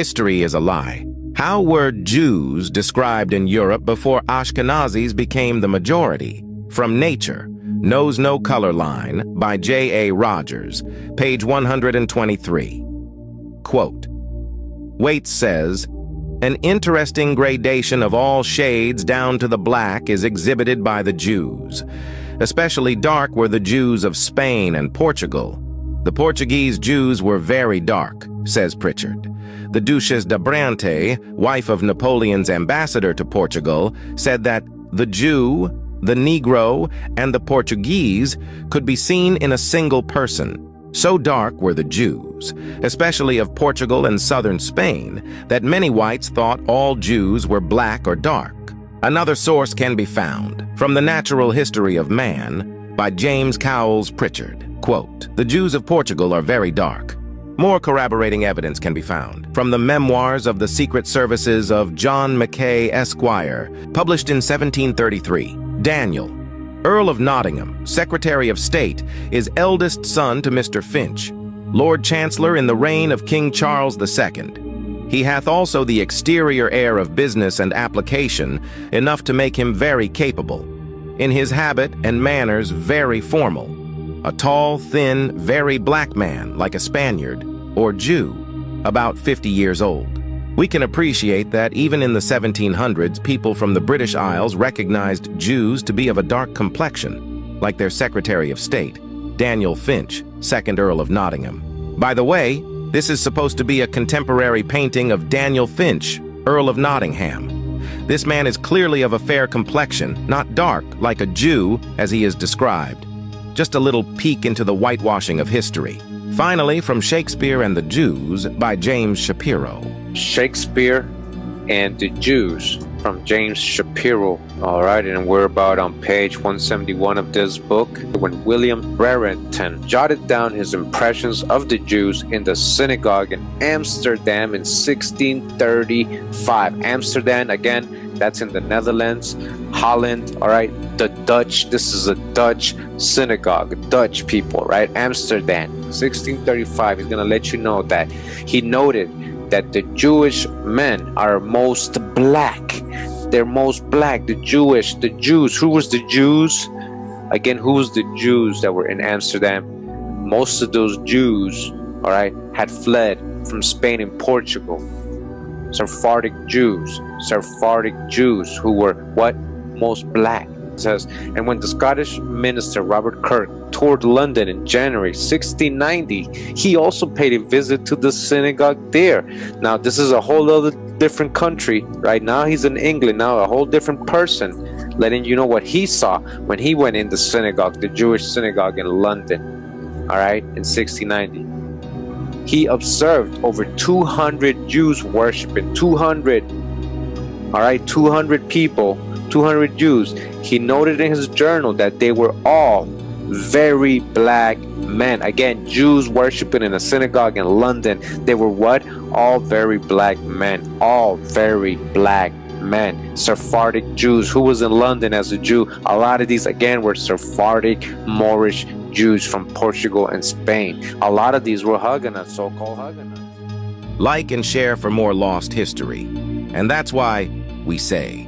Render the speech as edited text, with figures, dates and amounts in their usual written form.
History is a lie. How were Jews described in Europe before Ashkenazis became the majority? From Nature, Knows No Color Line by J.A. Rogers, page 123. Quote, Waits says, an interesting gradation of all shades down to the black is exhibited by the Jews. Especially dark were the Jews of Spain and Portugal. The Portuguese Jews were very dark, says Pritchard. The Duchesse d'Abrante, wife of Napoleon's ambassador to Portugal, said that the Jew, the Negro, and the Portuguese could be seen in a single person. So dark were the Jews, especially of Portugal and southern Spain, that many whites thought all Jews were black or dark. Another source can be found from The Natural History of Man by James Cowles Pritchard. Quote, the Jews of Portugal are very dark. More corroborating evidence can be found from the Memoirs of the Secret Services of John Mackay, Esquire, published in 1733. Daniel, Earl of Nottingham, Secretary of State, is eldest son to Mr. Finch, Lord Chancellor in the reign of King Charles II. He hath also the exterior air of business and application, enough to make him very capable. In his habit and manners very formal. A tall, thin, very black man, like a Spaniard, or Jew, about 50 years old. We can appreciate that even in the 1700s, people from the British Isles recognized Jews to be of a dark complexion, like their Secretary of State, Daniel Finch, 2nd Earl of Nottingham. By the way, this is supposed to be a contemporary painting of Daniel Finch, Earl of Nottingham. This man is clearly of a fair complexion, not dark, like a Jew, as he is described. Just a little peek into the whitewashing of history. Finally, from Shakespeare and the Jews by James Shapiro. Shakespeare and the Jews from James Shapiro. All right, and we're about on page 171 of this book. When William Brereton jotted down his impressions of the Jews in the synagogue in Amsterdam in 1635. Amsterdam, again, that's in the Netherlands, Holland, all right, the Dutch. This is a Dutch synagogue, Dutch people, right? Amsterdam, 1635. He's going to let you know that he noted that the Jewish men are most black. They're most black. The Jews. Who was the Jews? Again, who was the Jews that were in Amsterdam? Most of those Jews, all right, had fled from Spain and Portugal. Sephardic Jews who were what? Most black. It says, and when the Scottish minister Robert Kirk toured London in January 1690, he also paid a visit to the synagogue there. Now, this is a whole other different country. Right now, he's in England. Now, a whole different person, letting you know what he saw when he went in the synagogue, the Jewish synagogue in London, all right, in 1690. He observed over 200 Jews worshiping, 200, all right, 200 people, 200 Jews. He noted in his journal that they were all very black men. Again, Jews worshiping in a synagogue in London. They were what? All very black men. All very black men. Sephardic Jews. Who was in London as a Jew? A lot of these, again, were Sephardic Moorish Jews from Portugal and Spain. A lot of these were Huguenots, so-called Huguenots. Like and share for more lost history. And that's why we say,